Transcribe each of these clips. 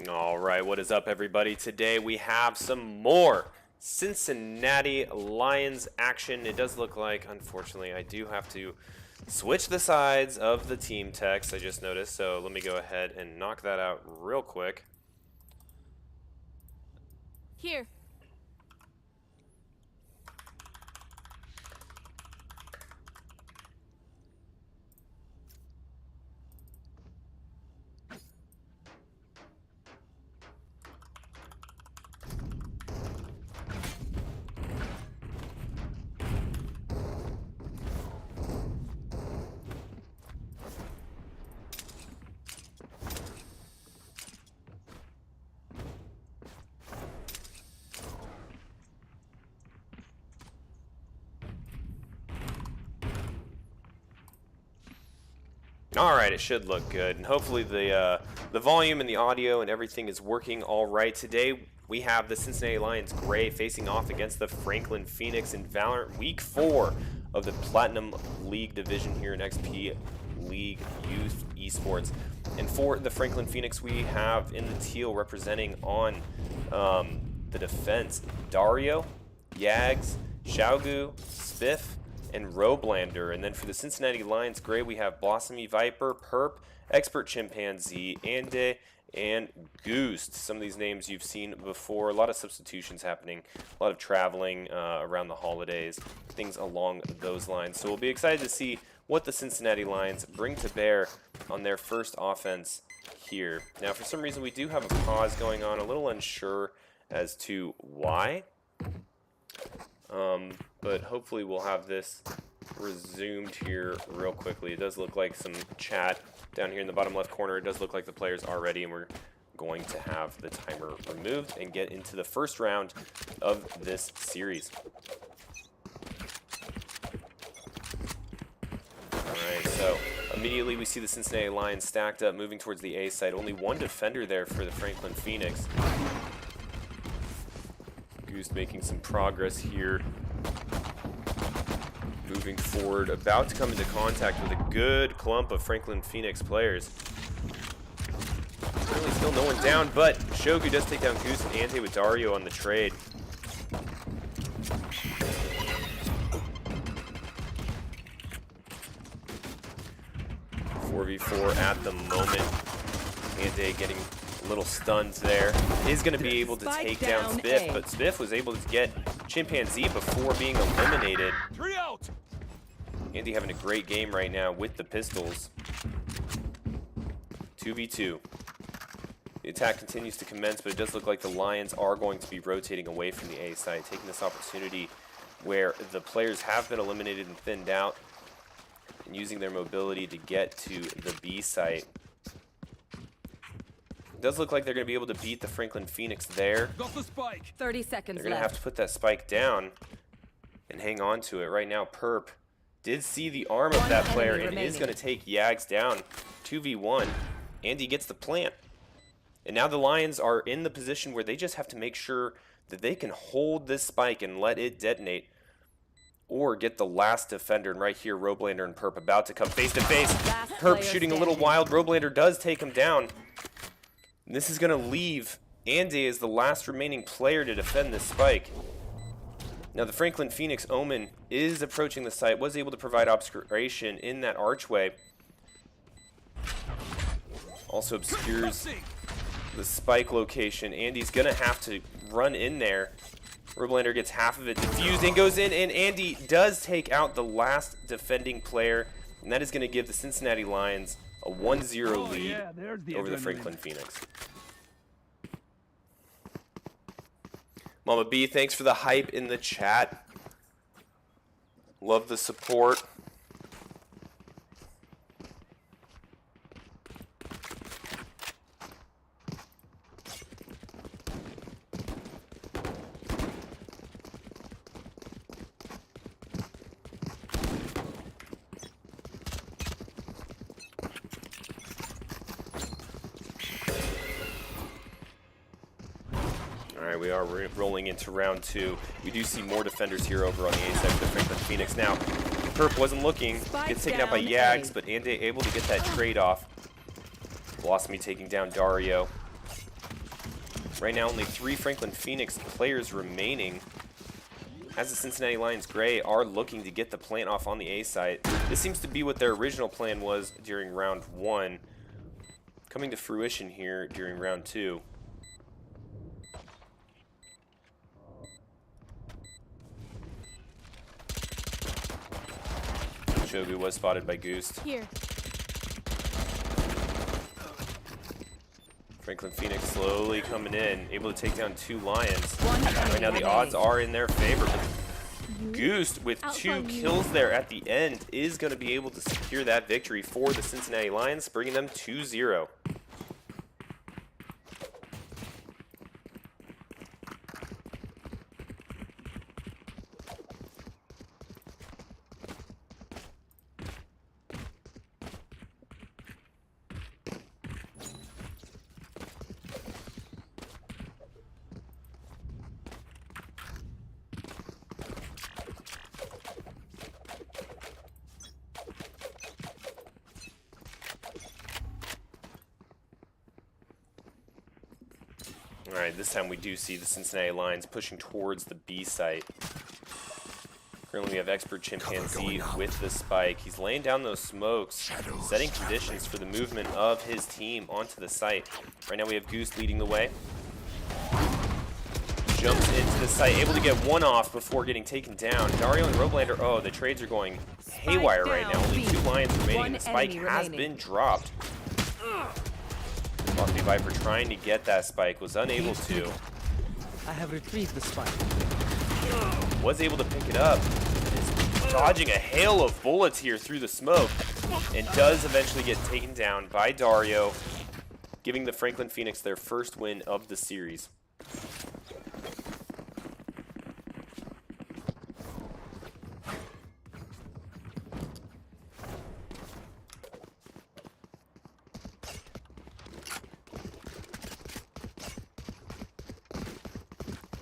All right, what is up, everybody? Today we have some more Cincinnati Lions action. It does look like, unfortunately, I do have to switch the sides of the team text, I just noticed. So let me go ahead and knock that out real quick. Here. All right, it should look good, and hopefully the volume and the audio and everything is working all right. Today we have the Cincinnati Lions gray facing off against the Franklin Pheonix in Valorant Week 4 of the Platinum League division here in XP League Youth Esports. And for the Franklin Pheonix, we have in the teal representing on the defense Dario, Yags, Xiaogu, Spiff, and Roblander. And then for the Cincinnati Lions gray, we have Blossomy Viper, Perp, Expert Chimpanzee, Ande, and Goose. Some of these names you've seen before. A lot of substitutions happening, a lot of traveling around the holidays, things along those lines. So we'll be excited to see what the Cincinnati Lions bring to bear on their first offense here. Now, for some reason, we do have a pause going on, a little unsure as to why. But hopefully we'll have this resumed here real quickly. It does look like some chat down here in the bottom left corner. It does look like the players are ready, and we're going to have the timer removed and get into the first round of this series. Alright, so immediately we see the Cincinnati Lions stacked up, moving towards the A side. Only one defender there for the Franklin Pheonix. Goose making some progress here. Moving forward, about to come into contact with a good clump of Franklin Pheonix players. Currently still no one down, but Shogu does take down Goose and Ante with Dario on the trade. .4v4 at the moment. Ante getting a little stunned there. Is going to be able to take down Spiff, but Spiff was able to get Chimpanzee before being eliminated. 3 out. Andy having a great game right now with the pistols. 2v2. The attack continues to commence, but it does look like the Lions are going to be rotating away from the A side, taking this opportunity where the players have been eliminated and thinned out, and using their mobility to get to the B site. It does look like they're going to be able to beat the Franklin Pheonix there. Got the spike. 30 seconds They're going to have to put that spike down and hang on to it. Right now, Perp did see the arm of that player and is going to take Yags down 2v1. Andy gets the plant. And now the Lions are in the position where they just have to make sure that they can hold this spike and let it detonate, or get the last defender. And right here, Roblander and Perp about to come face to face. Perp shooting a little wild. Roblander does take him down. And this is going to leave Andy as the last remaining player to defend this spike. Now the Franklin Pheonix Omen is approaching the site, was able to provide obscuration in that archway. Also obscures the spike location. Andy's going to have to run in there. Roblander gets half of it defused and goes in, and Andy does take out the last defending player, and that is going to give the Cincinnati Lions a 1-0 lead over the Franklin Pheonix. Mama B, thanks for the hype in the chat. Love the support. Alright, we are rolling into round 2. We do see more defenders here over on the A side for the Franklin Pheonix. Now, Perp wasn't looking, gets taken out by Yags, but Ande able to get that trade off. Blossomy taking down Dario. Right now, only 3 Franklin Pheonix players remaining, as the Cincinnati Lions Gray are looking to get the plant off on the A site. This seems to be what their original plan was during round 1, coming to fruition here during round 2. Shogu was spotted by Goose. Here. Franklin Pheonix slowly coming in, able to take down 2 Lions. Right now the remaining. odds are in their favor, but Goose with 2 kills there at the end is going to be able to secure that victory for the Cincinnati Lions, bringing them 2-0. Alright, this time we do see the Cincinnati Lions pushing towards the B site. Currently we have Expert Chimpanzee with the spike. He's laying down those smokes, setting conditions for the movement of his team onto the site. Right now we have Goose leading the way. Jumps into the site, able to get 1 off before getting taken down. Dario and Roblander, oh, the trades are going haywire right now. Only 2 Lions remaining. The spike has been dropped. Lofty Viper trying to get that spike, was unable to. I have retrieved the spike. Was able to pick it up. Is dodging a hail of bullets here through the smoke, and does eventually get taken down by Dario, giving the Franklin Pheonix their first win of the series.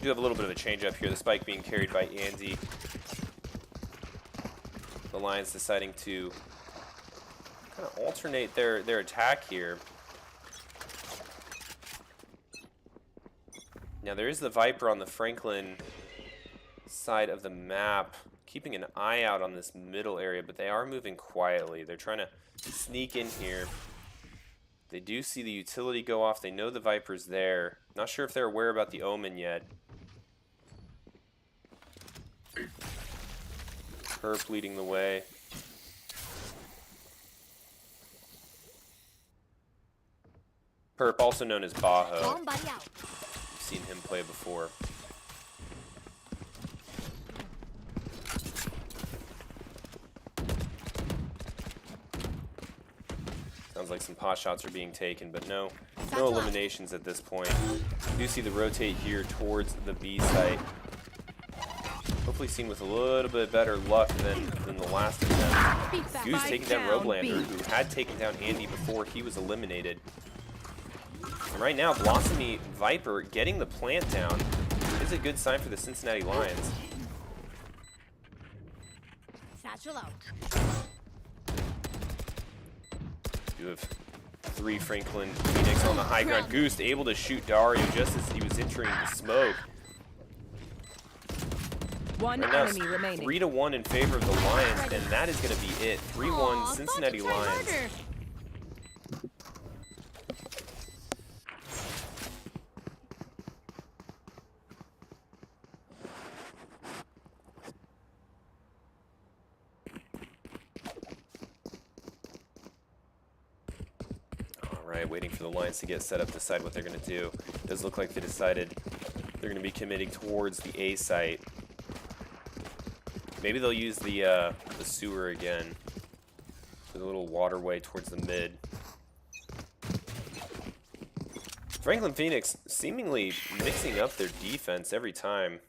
Do have a little bit of a change up here. The spike being carried by Andy. The Lions deciding to kind of alternate their attack here. Now there is the Viper on the Franklin side of the map, keeping an eye out on this middle area, but they are moving quietly. They're trying to sneak in here. They do see the utility go off. They know the Viper's there. Not sure if they're aware about the Omen yet. Herp leading the way. Herp, also known as Bajo. You've seen him play before. Sounds like some pot shots are being taken, but no eliminations at this point. You do see the rotate here towards the B site. Hopefully seen with a little bit better luck than the last attempt. Goose taking down Roblander, who had taken down Andy before he was eliminated. And right now, Blossomy Viper getting the plant down is a good sign for the Cincinnati Lions. You have 3 Franklin Pheonix on the high ground. Goose able to shoot Dario just as he was entering the smoke. 1 right now, enemy remaining. 3-1 in favor of the Lions, and that is going to be it. 3-1 Cincinnati Lions. Alright, waiting for the Lions to get set up, decide what they're going to do. It does look like they decided they're going to be committing towards the A site. Maybe they'll use the sewer again for the little waterway towards the mid. Franklin Pheonix seemingly mixing up their defense every time.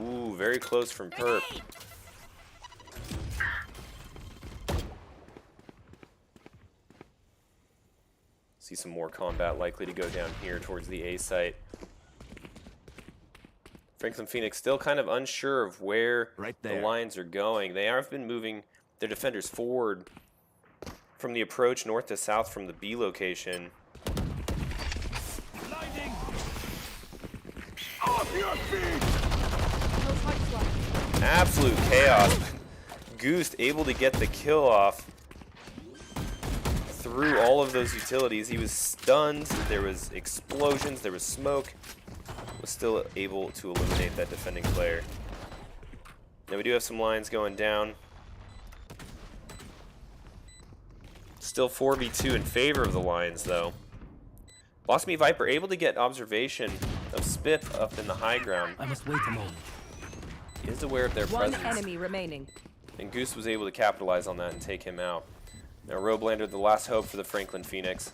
Ooh, very close from Perp. See some more combat likely to go down here towards the A site. Franklin Pheonix still kind of unsure of where the Lions are going. They have been moving their defenders forward from the approach north to south from the B location. Absolute chaos. Goose able to get the kill off through all of those utilities. He was stunned. There was explosions. There was smoke. Was still able to eliminate that defending player. Now we do have some lines going down. Still 4v2 in favor of the Lions, though. Lost Me Viper able to get observation of Spiff up in the high ground. I must wait a moment. He is aware of their One presence. enemy remaining. And Goose was able to capitalize on that and take him out. Now Robelander, the last hope for the Franklin Pheonix.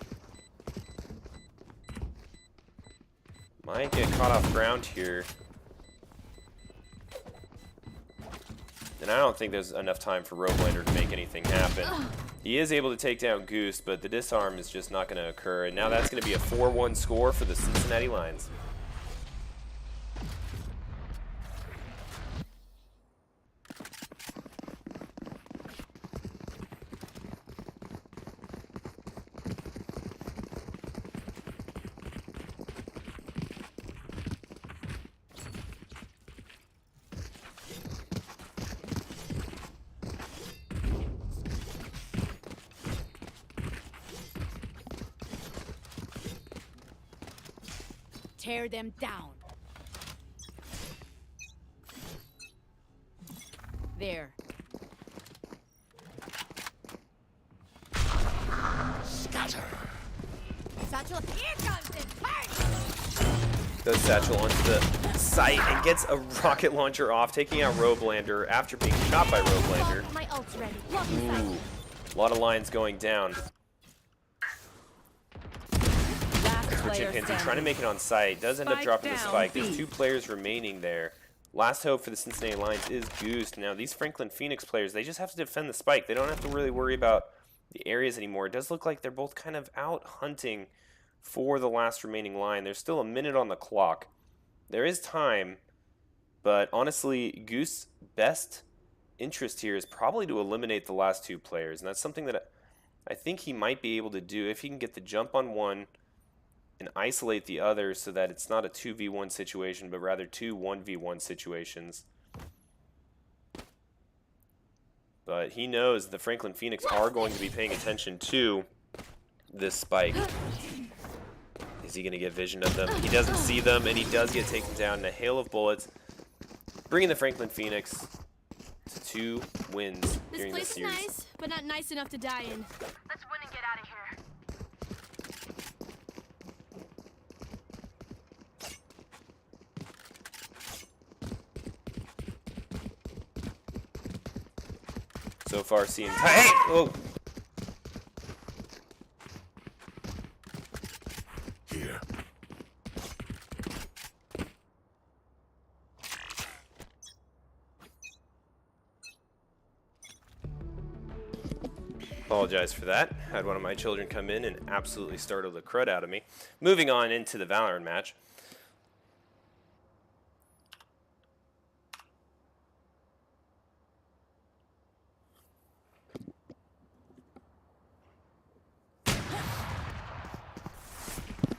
Might get caught off ground here. And I don't think there's enough time for Robelander to make anything happen. He is able to take down Goose, but the disarm is just not going to occur. And now that's going to be a 4-1 score for the Cincinnati Lions. Tear them down. There. Scatter. Satchel, here comes it. Goes Satchel onto the site and gets a rocket launcher off, taking out Robelander after being shot by Robelander. My ult's ready. Ooh, a lot of lines going down. For Chimpanzee trying to make it on site. Does end up dropping the spike. There's 2 players remaining there. Last hope for the Cincinnati Lions is Goose. Now, these Franklin Pheonix players, they just have to defend the spike. They don't have to really worry about the areas anymore. It does look like they're both kind of out hunting for the last remaining line. There's still a minute on the clock. There is time, but honestly, Goose's best interest here is probably to eliminate the last 2 players. And that's something that I think he might be able to do if he can get the jump on one and isolate the other so that it's not a 2v1 situation, but rather 2 1v1 situations. But he knows the Franklin Pheonix are going to be paying attention to this spike. Is he going to get vision of them? He doesn't see them, and he does get taken down in a hail of bullets, bringing the Franklin Pheonix to 2 wins during this series. This place is nice, but not nice enough to die in. Let's win and get out of here. So far, seeing hey! Oh! Here. Apologize for that. Had one of my children come in and absolutely startle the crud out of me. Moving on into the Valorant match.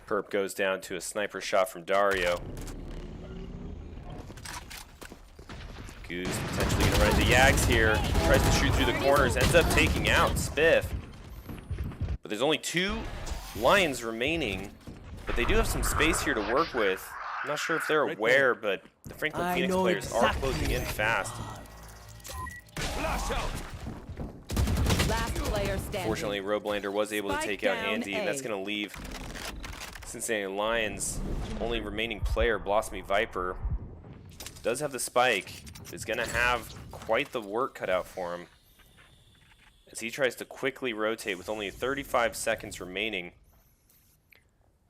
Perp goes down to a sniper shot from Dario. Goose potentially going to run into Yags here. Tries to shoot through the corners. Ends up taking out Spiff. But there's only 2 Lions remaining. But they do have some space here to work with. I'm not sure if they're aware, but the Franklin Pheonix players are closing in fast. Last player standing. Fortunately, Robelander was able to take out Andy, and that's going to leave Cincinnati Lions' only remaining player, Lost Me Viper. Does have the spike. Is going to have quite the work cut out for him as he tries to quickly rotate with only 35 seconds remaining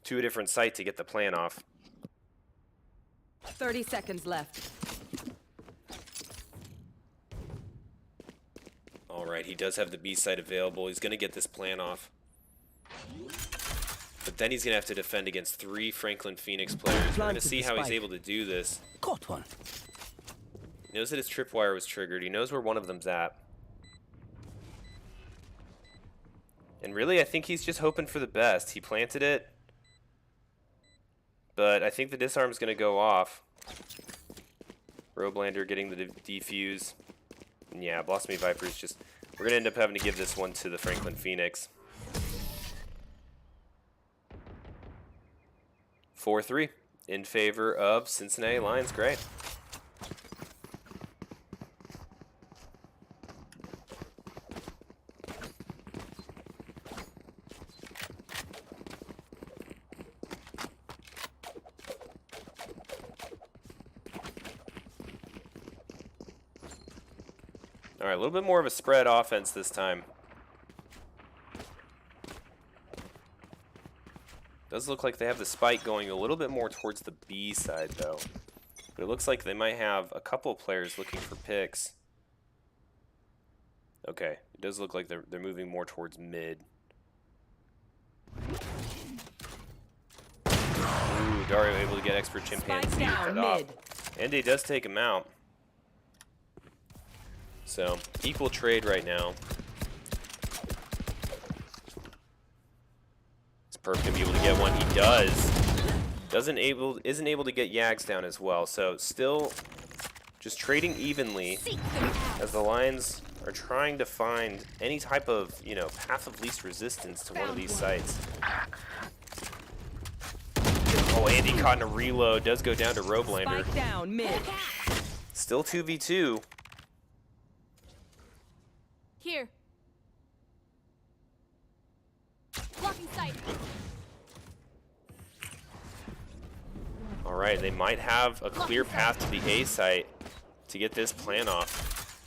to a different site to get the plan off. 30 seconds left. All right, he does have the B site available. He's going to get this plan off. But then he's going to have to defend against 3 Franklin Pheonix players. We're going to see how he's able to do this. Caught one. He knows that his tripwire was triggered. He knows where one of them's at. And really, I think he's just hoping for the best. He planted it. But I think the disarm's going to go off. Roblander getting the defuse. And yeah, Blossomy Viper's just... We're going to end up having to give this one to the Franklin Pheonix. 4-3 in favor of Cincinnati Lions. Great. All right, a little bit more of a spread offense this time. Does look like they have the spike going a little bit more towards the B side, though. But it looks like they might have a couple of players looking for picks. Okay, it does look like they're moving more towards mid. Ooh, Dario able to get expert chimpanzee with that op. And he does take him out. So, equal trade right now. Is Perp gonna be able to get one? He does. Isn't able to get Yags down as well. So still just trading evenly as the Lions are trying to find any type of, you know, path of least resistance to one of these sites. Oh, Andy caught in a reload. Does go down to Roblander. Spike down mid. Still 2v2. Here. Blocking sight. All right, they might have a clear path to the A site to get this plan off.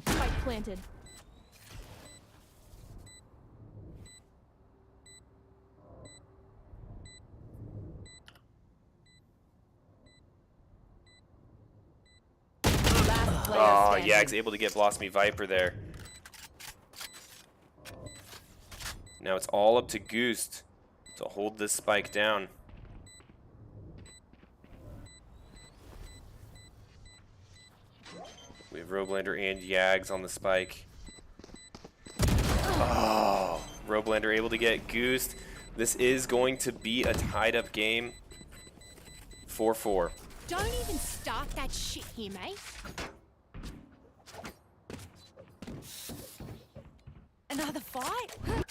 Spike planted. Last player Oh, standing. Yag's able to get Blossomy Viper there. Now it's all up to Goost to hold this spike down. We have Roblander and Yags on the spike. Oh, Roblander able to get Goost. This is going to be a tied up game. 4-4. Don't even start that shit here, mate. Another fight? Clean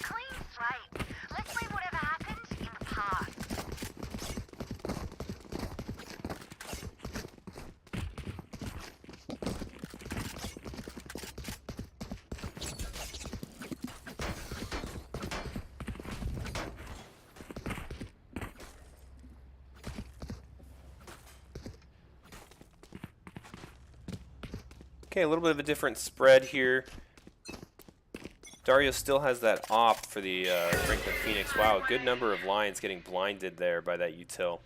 slate. Let's leave whatever happened in the past. Okay, a little bit of a different spread here. Dario still has that op for the Franklin Pheonix. Wow, a good number of Lions getting blinded there by that util.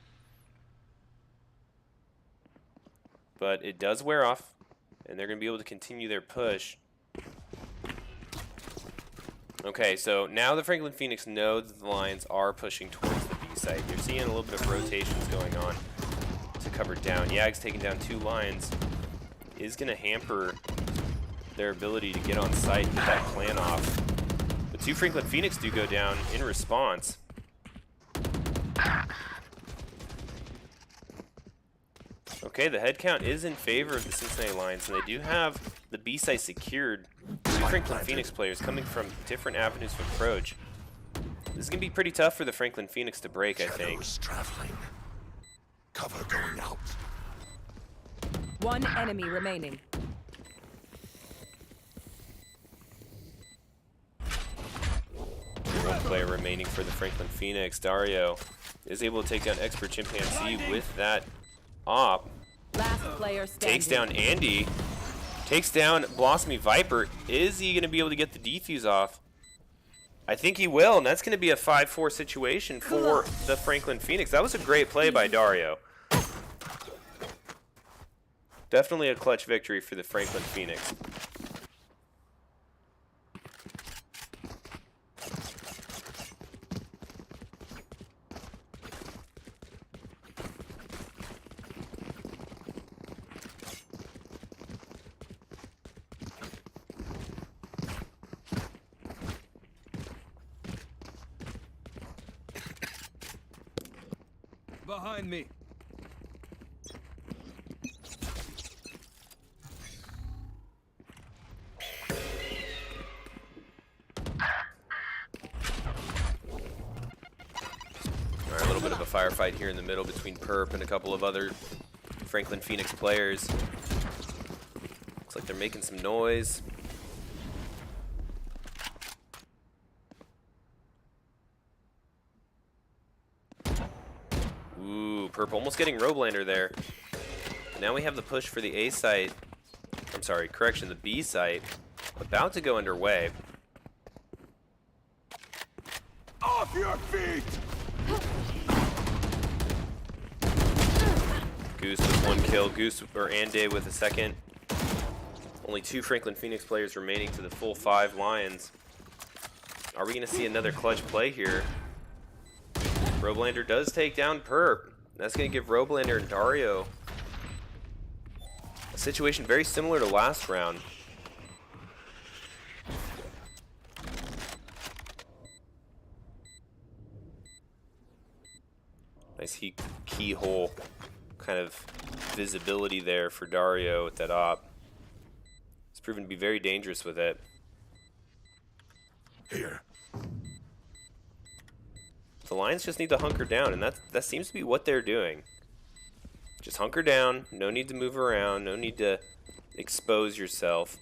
But it does wear off, and they're going to be able to continue their push. Okay, so now the Franklin Pheonix know that the Lions are pushing towards the B site. You're seeing a little bit of rotations going on to cover down. Yag's taking down 2 Lions. Is going to hamper their ability to get on site and get that plan off. The 2 Franklin Pheonix do go down in response. Okay, the head count is in favor of the Cincinnati Lions, and they do have the B site secured. 2 Franklin Pheonix players coming from different avenues of approach. This is going to be pretty tough for the Franklin Pheonix to break, I think. Shadows traveling. Cover going out. One enemy remaining. One player remaining for the Franklin Pheonix. Dario is able to take down Expert Chimpanzee with that op. Last player standing. Takes down Andy. Takes down Blossomy Viper. Is he going to be able to get the defuse off? I think he will, and that's going to be a 5-4 situation for the Franklin Pheonix. That was a great play by Dario. Definitely a clutch victory for the Franklin Pheonix. behind me. All right, a little bit of a firefight here in the middle between Perp and a couple of other Franklin Pheonix players. Looks like they're making some noise. Ooh, Perp almost getting Robelander there. Now we have the push for the A site. I'm sorry, correction, the B site. About to go underway. Off your feet! Goose with 1 kill, Goose or Ande with a second. Only 2 Franklin Pheonix players remaining to the full 5 Lions. Are we going to see another clutch play here? Robelander does take down Perp. That's going to give Robelander and Dario a situation very similar to last round. Nice keyhole kind of visibility there for Dario with that op. It's proven to be very dangerous with it. Here. The Lions just need to hunker down, and that seems to be what they're doing. Just hunker down, no need to move around, no need to expose yourself.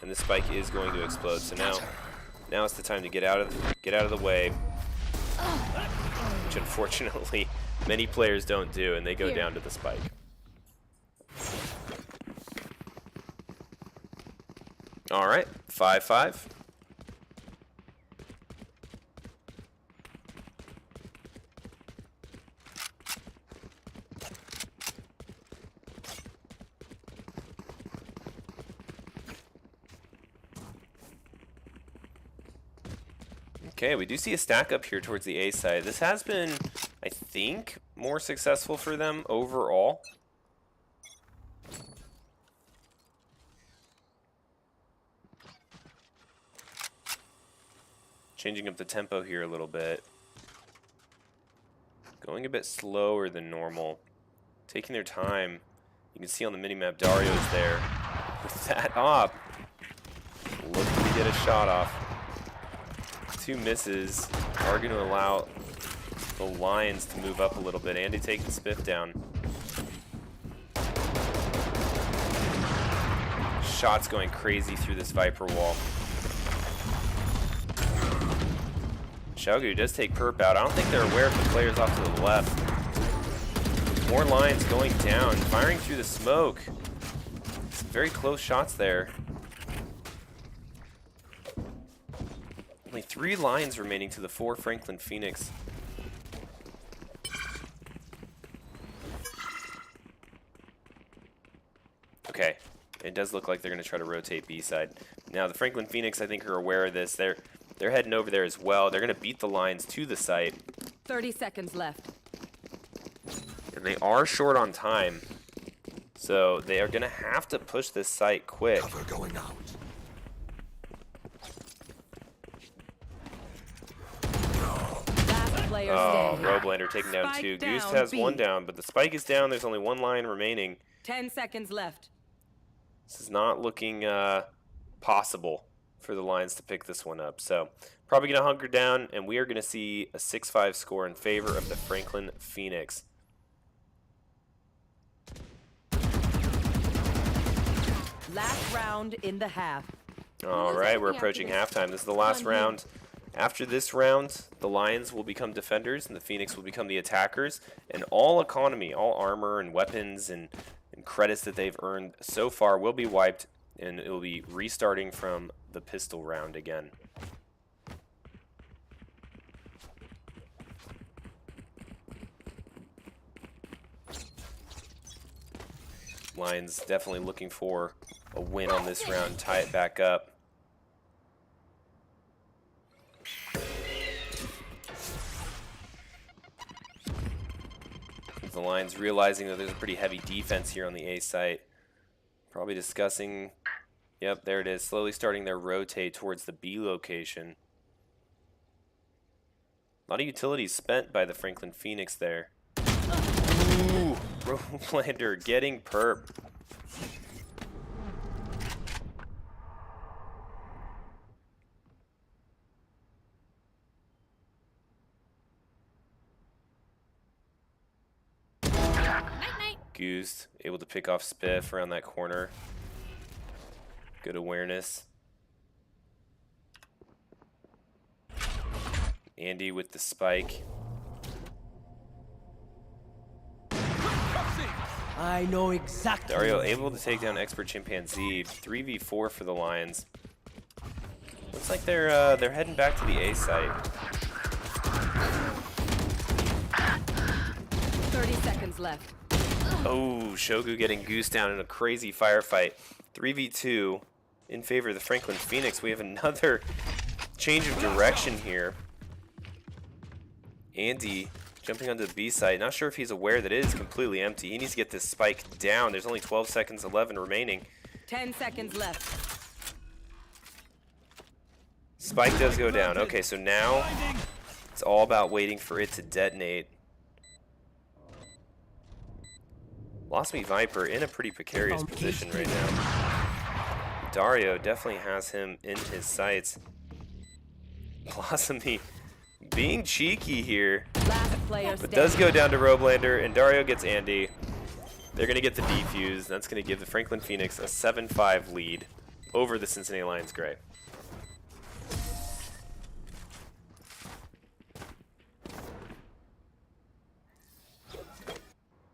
And the spike is going to explode, so now it's the time to get out of the way. Which unfortunately many players don't do, and they go down to the spike. All right, 5-5. Okay, we do see a stack up here towards the A side. This has been, I think, more successful for them overall. Changing up the tempo here a little bit. Going a bit slower than normal. Taking their time. You can see on the minimap Dario's there. With that op. Looking to get a shot off. 2 misses are going to allow the Lions to move up a little bit and to take the spiff down. Shots going crazy through this Viper wall. Xiaogu does take Perp out. I don't think they're aware of the players off to the left. More Lions going down, firing through the smoke. Some very close shots there. Only 3 Lions remaining to the 4 Franklin Pheonix. Okay, it does look like they're going to try to rotate B side. Now the Franklin Pheonix, I think, are aware of this. They're heading over there as well. They're going to beat the Lions to the site. 30 seconds left. And they are short on time. So they are going to have to push this site quick. Cover going out. Last player Oh, standing. Robelander taking down Spike 2. down, Goose has B. 1 down, but the spike is down. There's only 1 Lion remaining. 10 seconds left. This is not looking possible for the Lions to pick this one up. So probably going to hunker down, and we are going to see a 6-5 score in favor of the Franklin Pheonix. Last round in the half. All right, we're approaching halftime. This is the last round. After this round, the Lions will become defenders, and the Pheonix will become the attackers. And all economy, all armor and weapons and credits that they've earned so far will be wiped, and it will be restarting from the pistol round again. Lions definitely looking for a win on this round, tie it back up. The Lions realizing that there's a pretty heavy defense here on the A site. Probably discussing, yep, there it is, slowly starting their rotate towards the B location. A lot of utilities spent by the Franklin Pheonix there. Ooh, Rollander getting perp. Night-night. Goose able to pick off Spiff around that corner. Good awareness. Andy with the spike. I know exactly. Dario able to take down Expert Chimpanzee. 3v4 for the Lions. Looks like they're heading back to the A site. 30 seconds left. Oh, Shogu getting goose down in a crazy firefight. 3v2 in favor of the Franklin Pheonix. We have another change of direction here. Andy jumping onto the B site. Not sure if he's aware that it is completely empty. He needs to get this spike down. There's only 12 seconds, 11 remaining. 10 seconds left. Spike does go down. Okay, so now it's all about waiting for it to detonate. Lost Me Viper in a pretty precarious position right now. Dario definitely has him in his sights. Blossomy being cheeky here, Last player but standing. does go down to Robelander, and Dario gets Andy. They're going to get the defuse. That's going to give the Franklin Pheonix a 7-5 lead over the Cincinnati Lions Gray.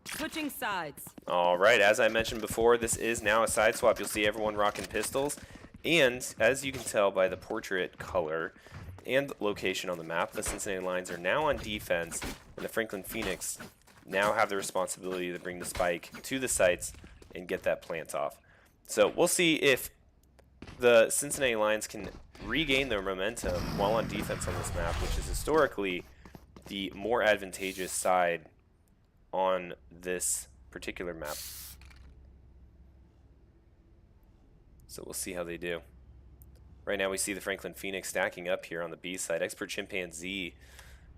Switching sides. All right, as I mentioned before, this is now a side swap. You'll see everyone rocking pistols, and as you can tell by the portrait color and location on the map, the Cincinnati Lions are now on defense, and the Franklin Pheonix now have the responsibility to bring the spike to the sites and get that plant off. So we'll see if the Cincinnati Lions can regain their momentum while on defense on this map, which is historically the more advantageous side on this particular map. So we'll see how they do. Right now we see the Franklin Pheonix stacking up here on the B side. Expert Chimpanzee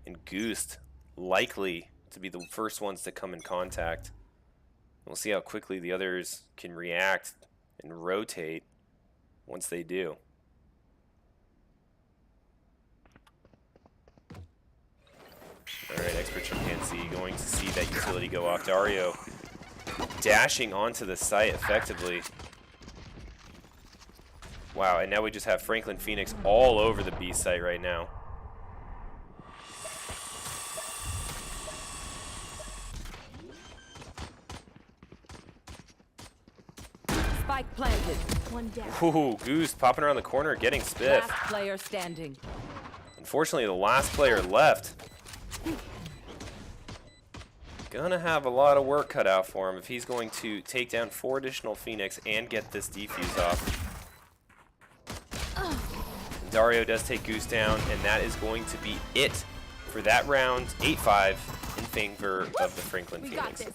and Goose likely to be the first ones to come in contact. We'll see how quickly the others can react and rotate once they do. Alright, Expert Chimpanzee going to see that utility go off. Dario dashing onto the site effectively. Wow, and now we just have Franklin Pheonix all over the B site right now. Spike planted. One down. Ooh, Goose popping around the corner, getting Spiff. Last player standing. Unfortunately, the last player left. Gonna have a lot of work cut out for him if he's going to take down 4 additional Pheonix and get this defuse off. Dario does take Goose down, and that is going to be it for that round. 8-5 in favor of the Franklin We got Pheonix. this.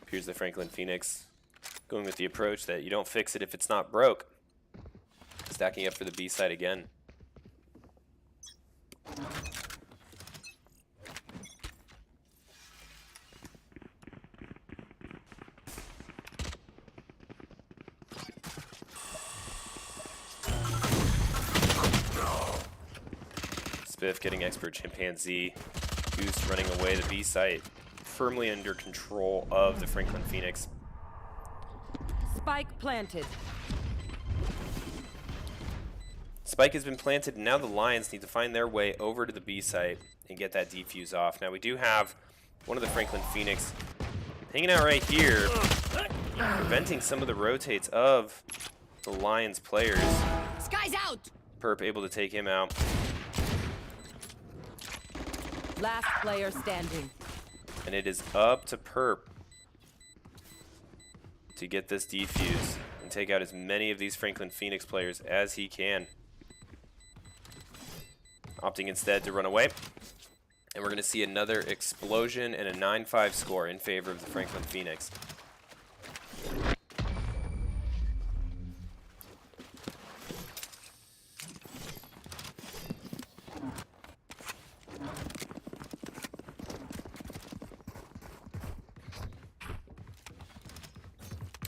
Here's the Franklin Pheonix going with the approach that you don't fix it if it's not broke. Stacking up for the B side again. Spiff getting Expert Chimpanzee. Goose running away. The B site firmly under control of the Franklin Pheonix. Spike planted. Spike has been planted, and now the Lions need to find their way over to the B site and get that defuse off. Now we do have one of the Franklin Pheonix hanging out right here, preventing some of the rotates of the Lions players. Sky's out. Perp able to take him out. Last player standing. And it is up to Perp to get this defuse and take out as many of these Franklin Pheonix players as he can. opting instead to run away. And we're going to see another explosion and a 9-5 score in favor of the Franklin Pheonix.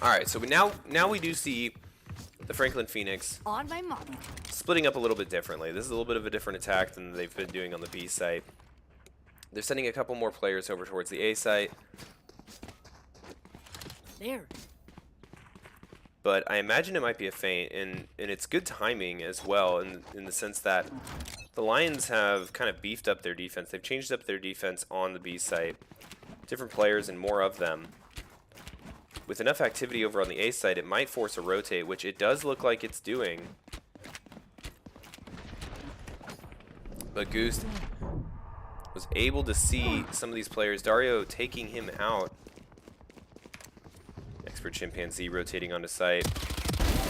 All right, so now we do see the Franklin Pheonix On my mark. splitting up a little bit differently. This is a little bit of a different attack than they've been doing on the B site. They're sending a couple more players over towards the A site, There. but I imagine it might be a feint, and it's good timing as well in the sense that the Lions have kind of beefed up their defense. They've changed up their defense on the B site. Different players and more of them. With enough activity over on the A side, it might force a rotate, which it does look like it's doing. But Goose was able to see some of these players. Dario taking him out. Expert Chimpanzee rotating onto site.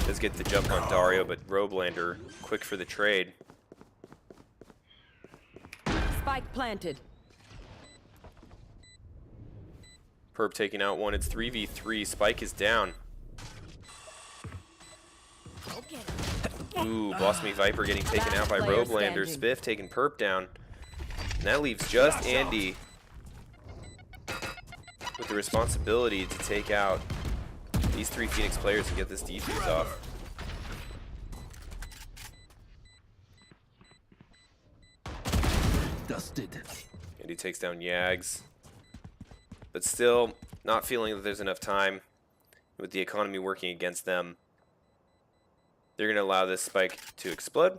Does get the jump on Dario, but Robelander quick for the trade. Spike planted. Perp taking out one. It's 3v3. Spike is down. Okay. Ooh, Blossomy Viper getting taken out by Player Robelander. standing. Spiff taking Perp down. And that leaves just Andy with the responsibility to take out these 3 Pheonix players and get this defuse off. Dusted. Andy takes down Yags. But still, not feeling that there's enough time with the economy working against them. They're going to allow this spike to explode.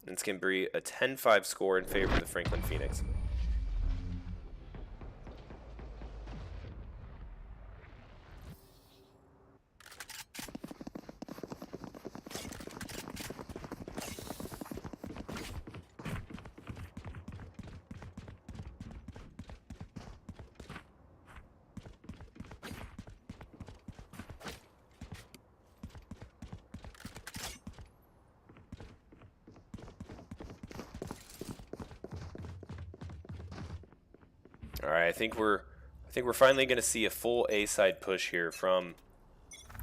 And it's going to be a 10-5 score in favor of the Franklin Pheonix. All right, I think we're finally going to see a full A side push here from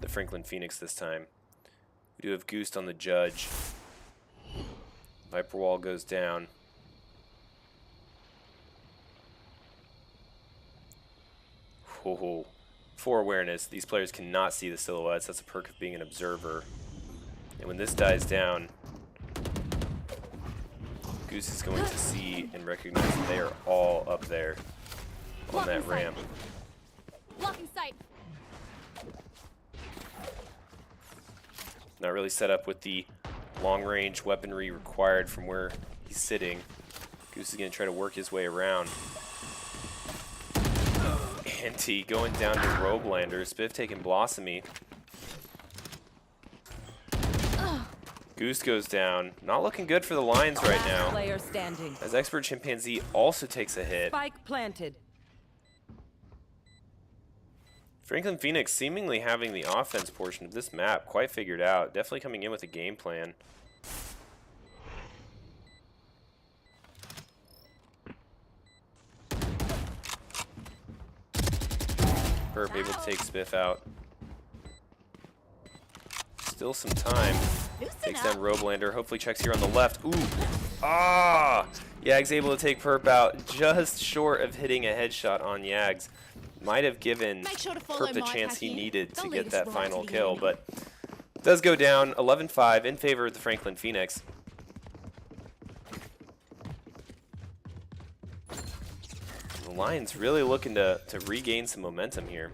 the Franklin Pheonix this time. We do have Goose on the judge. Viper wall goes down. Whoa. For awareness, these players cannot see the silhouettes. That's a perk of being an observer. And when this dies down, Goose is going to see and recognize that they are all up there on that ramp. Blocking sight. Not really set up with the long-range weaponry required from where he's sitting. Goose is going to try to work his way around. Anti going down to Robelander. Spiff taking Blossomy. Goose goes down. Not looking good for the Lions right now. Player standing. As Expert Chimpanzee also takes a hit. Spike planted. Franklin Pheonix seemingly having the offense portion of this map quite figured out. Definitely coming in with a game plan. Perp able to take Spiff out. Still some time. Takes down Robelander. Hopefully checks here on the left. Ooh. Ah! Yags able to take Perp out. Just short of hitting a headshot on Yags. Might have given Make sure to follow Perp the my chance he technique. needed to Don't get leave that us raw final to the kill, end. but does go down 11-5 in favor of the Franklin Pheonix. The Lions really looking to regain some momentum here.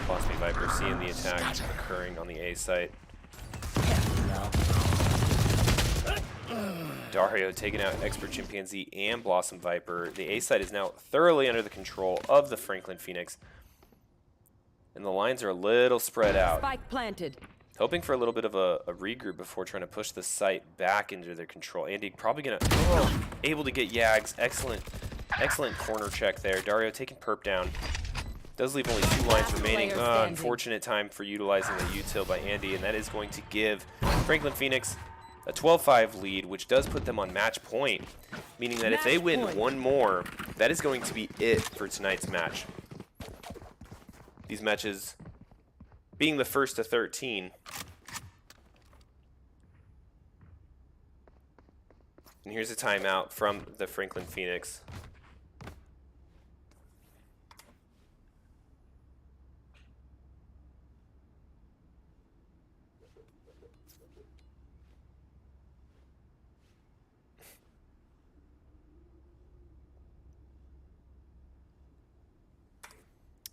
Blossomy Viper seeing the attack occurring on the A site. Dario taking out Expert Chimpanzee and Blossom Viper. The A site is now thoroughly under the control of the Franklin Pheonix. And the lines are a little spread out. Spike planted. Hoping for a little bit of a regroup before trying to push the site back into their control. Andy probably gonna able to get Yags. Excellent corner check there. Dario taking perp down. Does leave only 2 lines remaining. Unfortunate time for utilizing the util by Andy, and that is going to give Franklin Pheonix a 12-5 lead, which does put them on match point, meaning that if they win one more, that is going to be it for tonight's match. These matches being the first to 13. And here's a timeout from the Franklin Pheonix.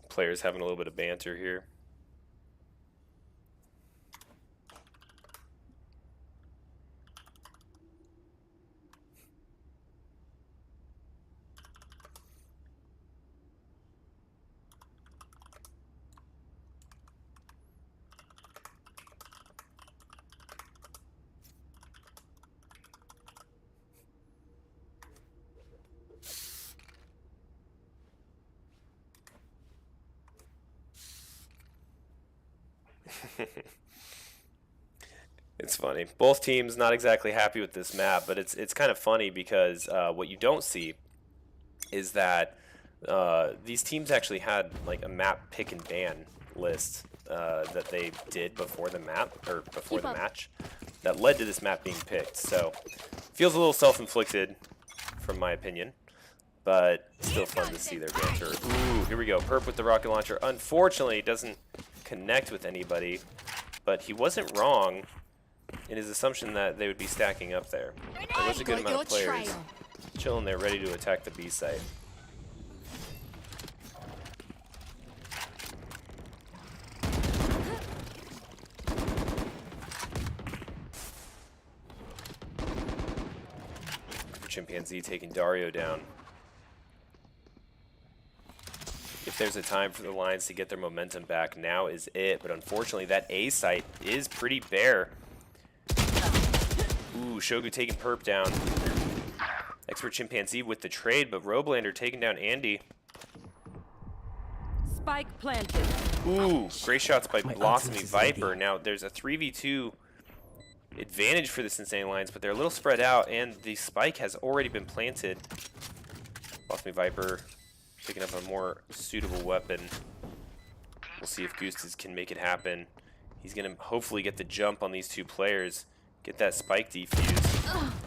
Players having a little bit of banter here. It's funny. Both teams not exactly happy with this map, but it's kind of funny because what you don't see is that these teams actually had like a map pick and ban list that they did before the map or before the match that led to this map being picked. So feels a little self-inflicted from my opinion, but still fun to see their banter. Ooh, here we go. Perp with the rocket launcher. Unfortunately, it doesn't connect with anybody, but he wasn't wrong in his assumption that they would be stacking up there. There was a good amount of players chilling there ready to attack the B site. Chimpanzee taking Dario down. If there's a time for the Lions to get their momentum back, now is it. But unfortunately, that A site is pretty bare. Ooh, Shogu taking perp down. Expert Chimpanzee with the trade, but Roblander taking down Andy. Spike planted. Ooh, great shots by Blossomy Viper. Now there's a 3v2 advantage for the Cincinnati Lions, but they're a little spread out, and the spike has already been planted. Blossomy Viper picking up a more suitable weapon. We'll see if Gustas can make it happen. He's going to hopefully get the jump on these two players, get that spike defused.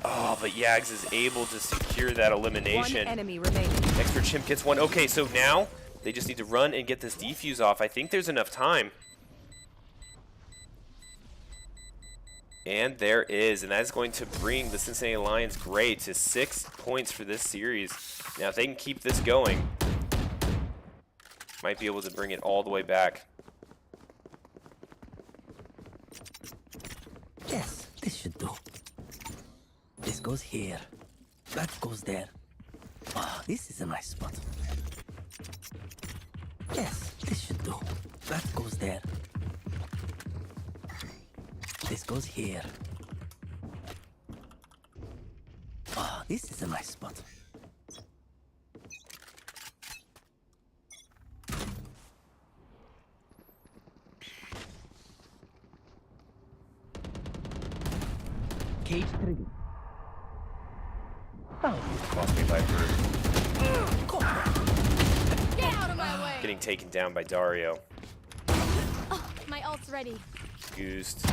Oh, but Yags is able to secure that elimination. One enemy remaining. Expert Chimp gets one. Okay, so now they just need to run and get this defuse off. I think there's enough time. And there is, and that's going to bring the Cincinnati Lions Gray to 6 points for this series. Now, if they can keep this going, might be able to bring it all the way back. Yes, this should do. This goes here. That goes there. Ah, this is a nice spot. Yes, this should do. That goes there. This goes here. Ah, this is a nice spot. Cage trigger. Blossomy Viper Get out of my way! getting taken down by Dario. Oh, my ult's ready. Goosed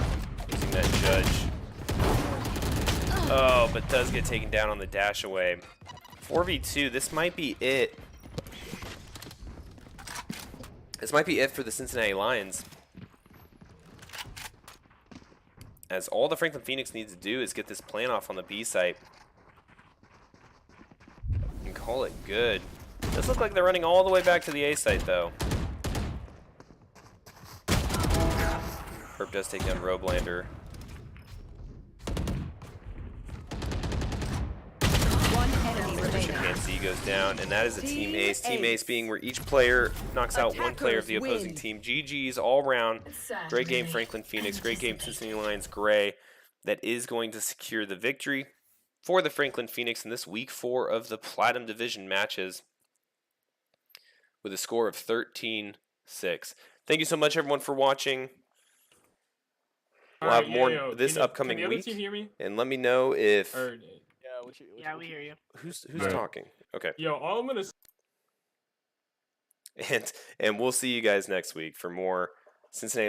using that judge. Oh, but does get taken down on the dash away. 4v2, this might be it. This might be it for the Cincinnati Lions. As all the Franklin Pheonix needs to do is get this plan off on the B site. And call it good. Does look like they're running all the way back to the A site though. Perp does take down Roblander. One enemy remaining. Bishop can't see goes down, and that is a team ace. Team ace being where each player knocks out one player of the opposing team. GG's all around. Great game, Franklin Pheonix. Great game, Cincinnati Lions Gray. That is going to secure the victory for the Franklin Pheonix in this week 4 of the Platinum Division matches with a score of 13-6. Thank you so much, everyone, for watching. We'll have more this upcoming week. Hear me? And let me know if Yeah, we hear you. who's talking. Okay. Yo, all I'm gonna And we'll see you guys next week for more Cincinnati